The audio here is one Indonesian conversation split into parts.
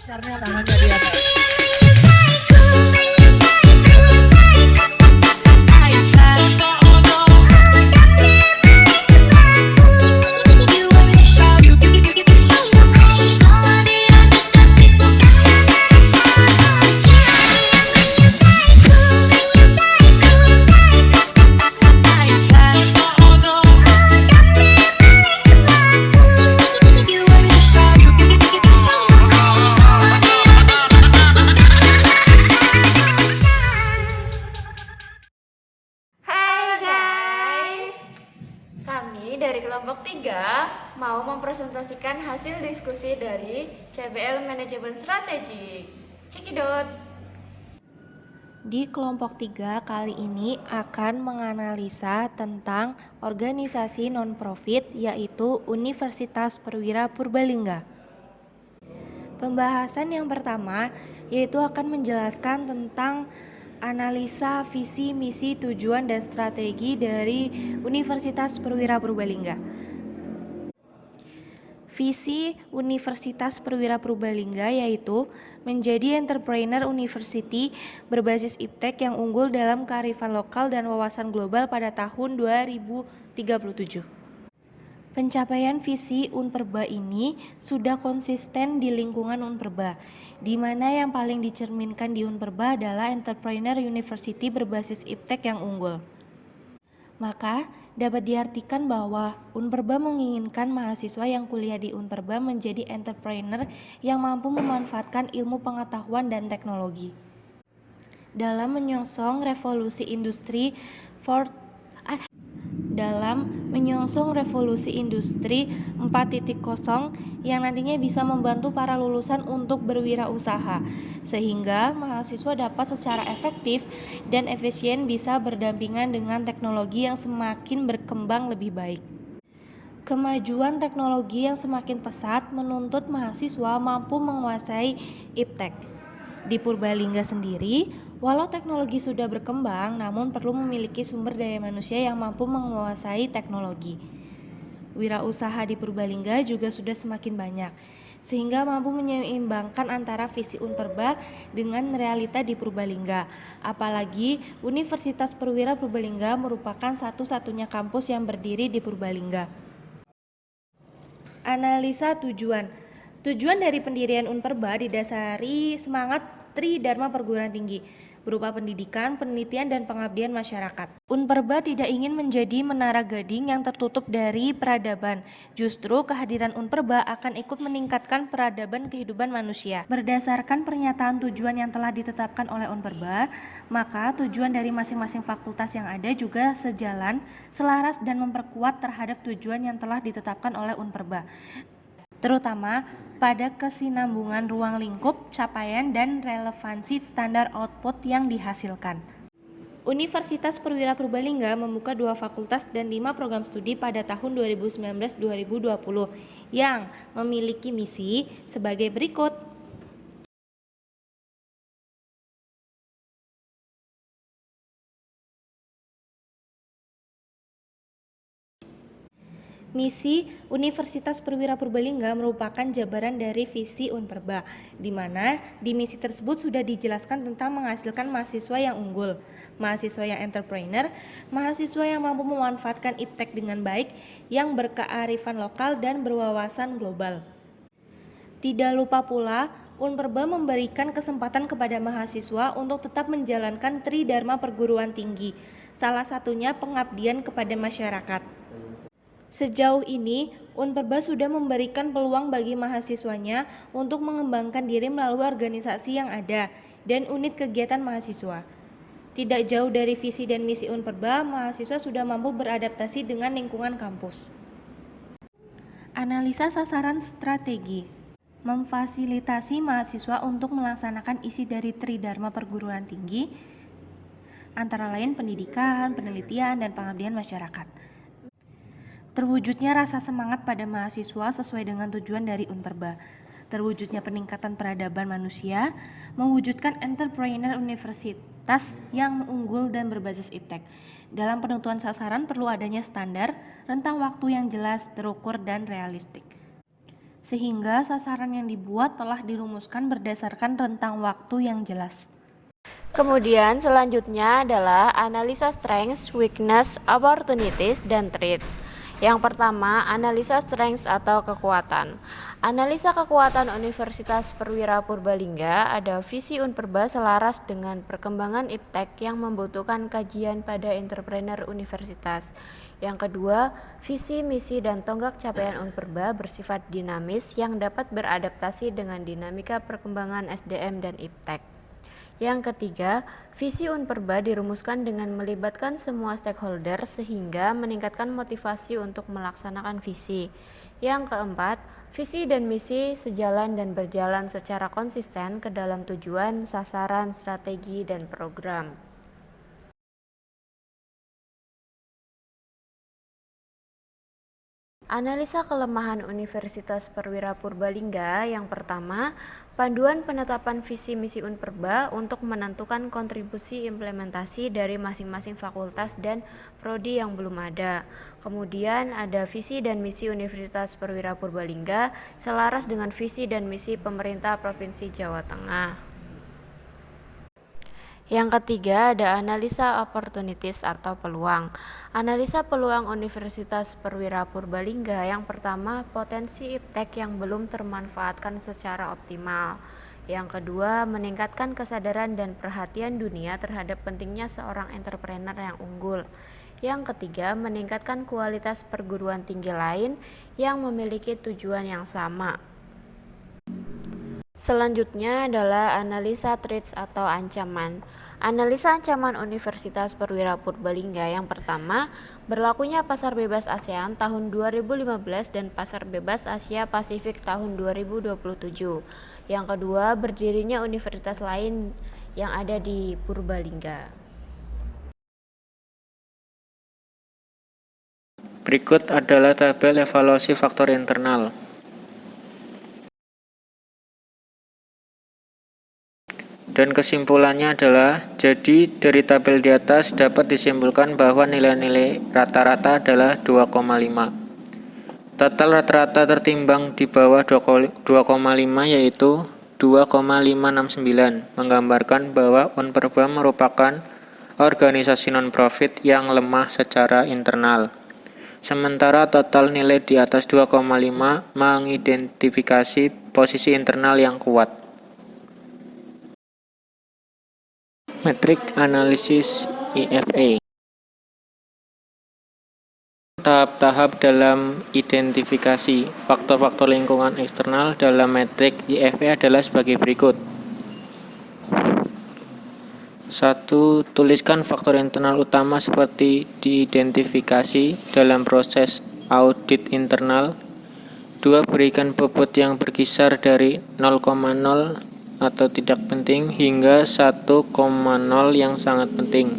Karena tangannya di atas. Kami dari kelompok 3 mau mempresentasikan hasil diskusi dari CBL Manajemen Strategik. Cekidot. Di kelompok 3 kali ini akan menganalisa tentang organisasi non-profit yaitu Universitas Perwira Purbalingga. Pembahasan yang pertama yaitu akan menjelaskan tentang analisa visi, misi, tujuan, dan strategi dari Universitas Perwira Purbalingga. Visi Universitas Perwira Purbalingga yaitu menjadi entrepreneur university berbasis iptek yang unggul dalam kearifan lokal dan wawasan global pada tahun 2037. Pencapaian visi Unperba ini sudah konsisten di lingkungan Unperba, di mana yang paling dicerminkan di Unperba adalah entrepreneur university berbasis iptek yang unggul. Maka, dapat diartikan bahwa Unperba menginginkan mahasiswa yang kuliah di Unperba menjadi entrepreneur yang mampu memanfaatkan ilmu pengetahuan dan teknologi. Dalam menyongsong revolusi industri 4.0 yang nantinya bisa membantu para lulusan untuk berwirausaha, sehingga mahasiswa dapat secara efektif dan efisien bisa berdampingan dengan teknologi yang semakin berkembang lebih baik. Kemajuan teknologi yang semakin pesat menuntut mahasiswa mampu menguasai iptek. Di Purbalingga sendiri, walau teknologi sudah berkembang, namun perlu memiliki sumber daya manusia yang mampu menguasai teknologi. Wirausaha di Purbalingga juga sudah semakin banyak, sehingga mampu menyeimbangkan antara visi Unperba dengan realita di Purbalingga. Apalagi Universitas Perwira Purbalingga merupakan satu-satunya kampus yang berdiri di Purbalingga. Analisa tujuan. Tujuan dari pendirian Unperba didasari semangat Tridharma Perguruan Tinggi berupa pendidikan, penelitian, dan pengabdian masyarakat. Unperba tidak ingin menjadi menara gading yang tertutup dari peradaban. Justru kehadiran Unperba akan ikut meningkatkan peradaban kehidupan manusia. Berdasarkan pernyataan tujuan yang telah ditetapkan oleh Unperba, maka tujuan dari masing-masing fakultas yang ada juga sejalan, selaras, dan memperkuat terhadap tujuan yang telah ditetapkan oleh Unperba, terutama pada kesinambungan ruang lingkup, capaian, dan relevansi standar output yang dihasilkan. Universitas Perwira Purbalingga membuka 2 fakultas dan 5 program studi pada tahun 2019-2020 yang memiliki misi sebagai berikut. Misi Universitas Perwira Purbalingga merupakan jabaran dari visi Unperba, di mana di misi tersebut sudah dijelaskan tentang menghasilkan mahasiswa yang unggul, mahasiswa yang entrepreneur, mahasiswa yang mampu memanfaatkan iptek dengan baik, yang berkearifan lokal dan berwawasan global. Tidak lupa pula, Unperba memberikan kesempatan kepada mahasiswa untuk tetap menjalankan Tridharma Perguruan Tinggi, salah satunya pengabdian kepada masyarakat. Sejauh ini, Unperba sudah memberikan peluang bagi mahasiswanya untuk mengembangkan diri melalui organisasi yang ada dan unit kegiatan mahasiswa. Tidak jauh dari visi dan misi Unperba, mahasiswa sudah mampu beradaptasi dengan lingkungan kampus. Analisa sasaran strategi memfasilitasi mahasiswa untuk melaksanakan isi dari Tridharma Perguruan Tinggi, antara lain pendidikan, penelitian, dan pengabdian masyarakat. Terwujudnya rasa semangat pada mahasiswa sesuai dengan tujuan dari Unperba. Terwujudnya peningkatan peradaban manusia, mewujudkan entrepreneur universitas yang unggul dan berbasis iptek. Dalam penentuan sasaran perlu adanya standar, rentang waktu yang jelas, terukur, dan realistik. sehingga sasaran yang dibuat telah dirumuskan berdasarkan rentang waktu yang jelas. Kemudian selanjutnya adalah analisa strengths, weakness, opportunities, dan threats. Yang pertama, analisa strengths atau kekuatan. Analisa kekuatan Universitas Perwira Purbalingga ada visi Unperba selaras dengan perkembangan iptek yang membutuhkan kajian pada entrepreneur universitas. Yang kedua, visi, misi, dan tonggak capaian Unperba bersifat dinamis yang dapat beradaptasi dengan dinamika perkembangan SDM dan iptek. Yang ketiga, visi Unperba dirumuskan dengan melibatkan semua stakeholder sehingga meningkatkan motivasi untuk melaksanakan visi. Yang keempat, visi dan misi sejalan dan berjalan secara konsisten ke dalam tujuan, sasaran, strategi, dan program. Analisa kelemahan Universitas Perwira Purbalingga. Yang pertama, panduan penetapan visi misi Unperba untuk menentukan kontribusi implementasi dari masing-masing fakultas dan prodi yang belum ada. Kemudian ada visi dan misi Universitas Perwira Purbalingga selaras dengan visi dan misi pemerintah Provinsi Jawa Tengah. Yang ketiga ada analisa opportunities atau peluang. Analisa peluang Universitas Perwira Purbalingga. Yang pertama, potensi iptek yang belum termanfaatkan secara optimal. Yang kedua, meningkatkan kesadaran dan perhatian dunia terhadap pentingnya seorang entrepreneur yang unggul. Yang ketiga, meningkatkan kualitas perguruan tinggi lain yang memiliki tujuan yang sama. Selanjutnya adalah analisa threats atau ancaman. Analisa ancaman Universitas Perwira Purbalingga. Yang pertama, berlakunya pasar bebas ASEAN tahun 2015 dan pasar bebas Asia Pasifik tahun 2027. Yang kedua, berdirinya universitas lain yang ada di Purbalingga. Berikut adalah tabel evaluasi faktor internal. Dan kesimpulannya adalah, jadi dari tabel di atas dapat disimpulkan bahwa nilai-nilai rata-rata adalah 2,5. Total rata-rata tertimbang di bawah 2,5 yaitu 2,569, menggambarkan bahwa Unperba merupakan organisasi non-profit yang lemah secara internal. Sementara total nilai di atas 2,5 mengidentifikasi posisi internal yang kuat. Metrik analisis IFE. Tahap-tahap dalam identifikasi faktor-faktor lingkungan eksternal dalam metrik IFE adalah sebagai berikut. 1. Tuliskan faktor internal utama seperti diidentifikasi dalam proses audit internal. 2. Berikan bobot yang berkisar dari 0,0 atau tidak penting hingga 1,0 yang sangat penting.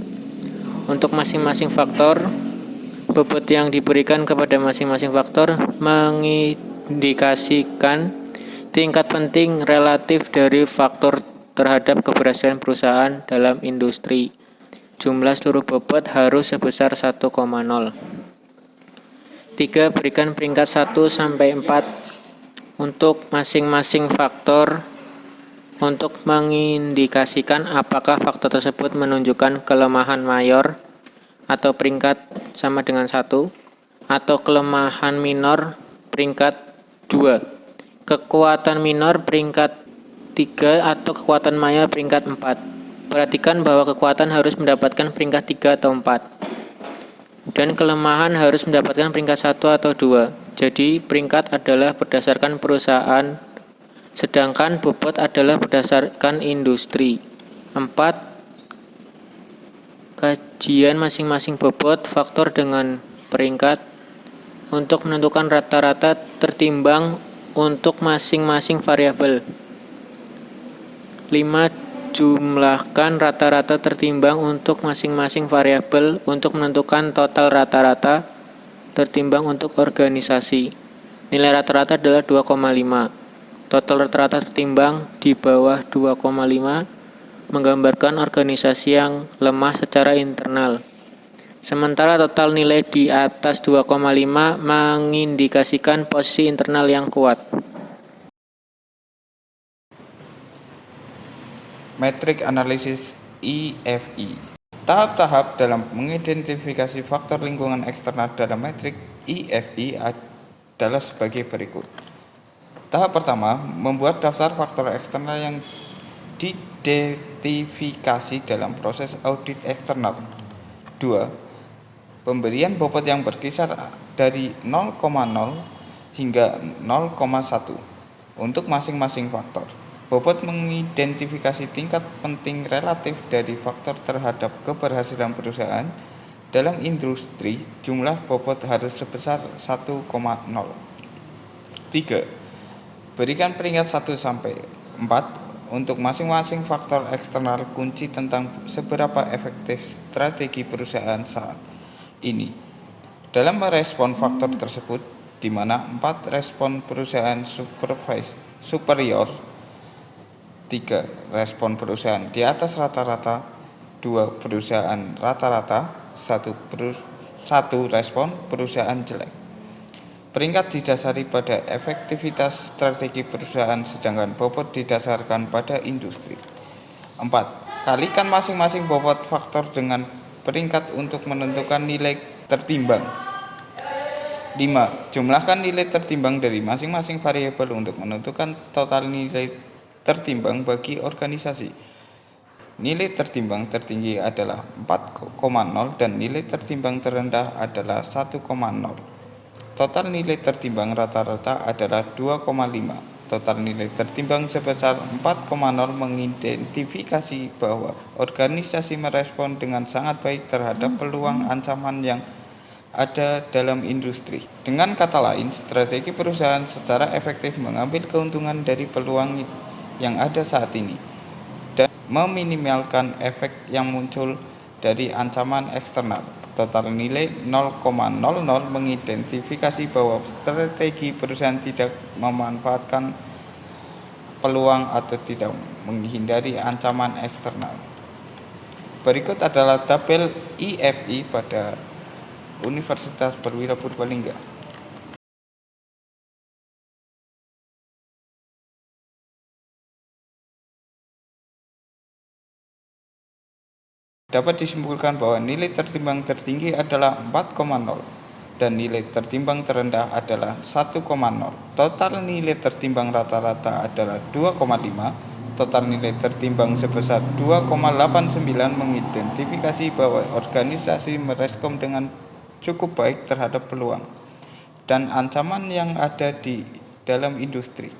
Untuk masing-masing faktor, bobot yang diberikan kepada masing-masing faktor mengindikasikan tingkat penting relatif dari faktor terhadap keberhasilan perusahaan dalam industri. Jumlah seluruh bobot harus sebesar 1,0. 3. Berikan peringkat 1 sampai 4 untuk masing-masing faktor untuk mengindikasikan apakah faktor tersebut menunjukkan kelemahan mayor atau peringkat sama dengan 1 atau kelemahan minor peringkat 2, kekuatan minor peringkat 3 atau kekuatan mayor peringkat 4. Perhatikan bahwa kekuatan harus mendapatkan peringkat 3 atau 4 dan kelemahan harus mendapatkan peringkat 1 atau 2. Jadi peringkat adalah berdasarkan perusahaan, sedangkan bobot adalah berdasarkan industri. 4. Kajian masing-masing bobot faktor dengan peringkat untuk menentukan rata-rata tertimbang untuk masing-masing variabel. 5. Jumlahkan rata-rata tertimbang untuk masing-masing variabel untuk menentukan total rata-rata tertimbang untuk organisasi. Nilai rata-rata adalah 2,5. Total rata-rata tertimbang di bawah 2,5 menggambarkan organisasi yang lemah secara internal. Sementara total nilai di atas 2,5 mengindikasikan posisi internal yang kuat. Metrik analisis IFI. Tahap-tahap dalam mengidentifikasi faktor lingkungan eksternal dalam metrik IFI adalah sebagai berikut. Tahap pertama, membuat daftar faktor eksternal yang diidentifikasi dalam proses audit eksternal. 2. Pemberian bobot yang berkisar dari 0,0 hingga 0,1 untuk masing-masing faktor. Bobot mengidentifikasi tingkat penting relatif dari faktor terhadap keberhasilan perusahaan dalam industri. Jumlah bobot harus sebesar 1,0. 3. Berikan peringkat 1 sampai 4 untuk masing-masing faktor eksternal kunci tentang seberapa efektif strategi perusahaan saat ini dalam merespon faktor tersebut, di mana 4 respon perusahaan superior, 3 respon perusahaan di atas rata-rata, 2 perusahaan rata-rata, 1 respon perusahaan jelek. Peringkat didasari pada efektivitas strategi perusahaan, sedangkan bobot didasarkan pada industri. 4. Kalikan masing-masing bobot faktor dengan peringkat untuk menentukan nilai tertimbang. 5. Jumlahkan nilai tertimbang dari masing-masing variabel untuk menentukan total nilai tertimbang bagi organisasi. Nilai tertimbang tertinggi adalah 4,0 dan nilai tertimbang terendah adalah 1,0. Total nilai tertimbang rata-rata adalah 2,5. Total nilai tertimbang sebesar 4,0 mengidentifikasi bahwa organisasi merespon dengan sangat baik terhadap peluang ancaman yang ada dalam industri. Dengan kata lain, strategi perusahaan secara efektif mengambil keuntungan dari peluang yang ada saat ini dan meminimalkan efek yang muncul dari ancaman eksternal. Total nilai 0,00 mengidentifikasi bahwa strategi perusahaan tidak memanfaatkan peluang atau tidak menghindari ancaman eksternal. Berikut adalah tabel IFI pada Universitas Perwira Purbalingga. Dapat disimpulkan bahwa nilai tertimbang tertinggi adalah 4,0 dan nilai tertimbang terendah adalah 1,0. Total nilai tertimbang rata-rata adalah 2,5. Total nilai tertimbang sebesar 2,89 mengidentifikasi bahwa organisasi merespon dengan cukup baik terhadap peluang dan ancaman yang ada di dalam industri.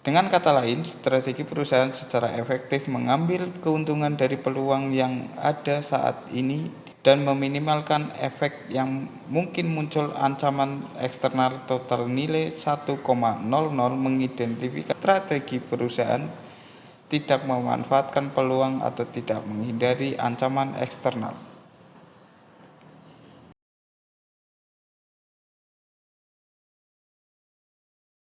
Dengan kata lain, strategi perusahaan secara efektif mengambil keuntungan dari peluang yang ada saat ini dan meminimalkan efek yang mungkin muncul ancaman eksternal. Total nilai 1,00 mengidentifikasi strategi perusahaan tidak memanfaatkan peluang atau tidak menghindari ancaman eksternal.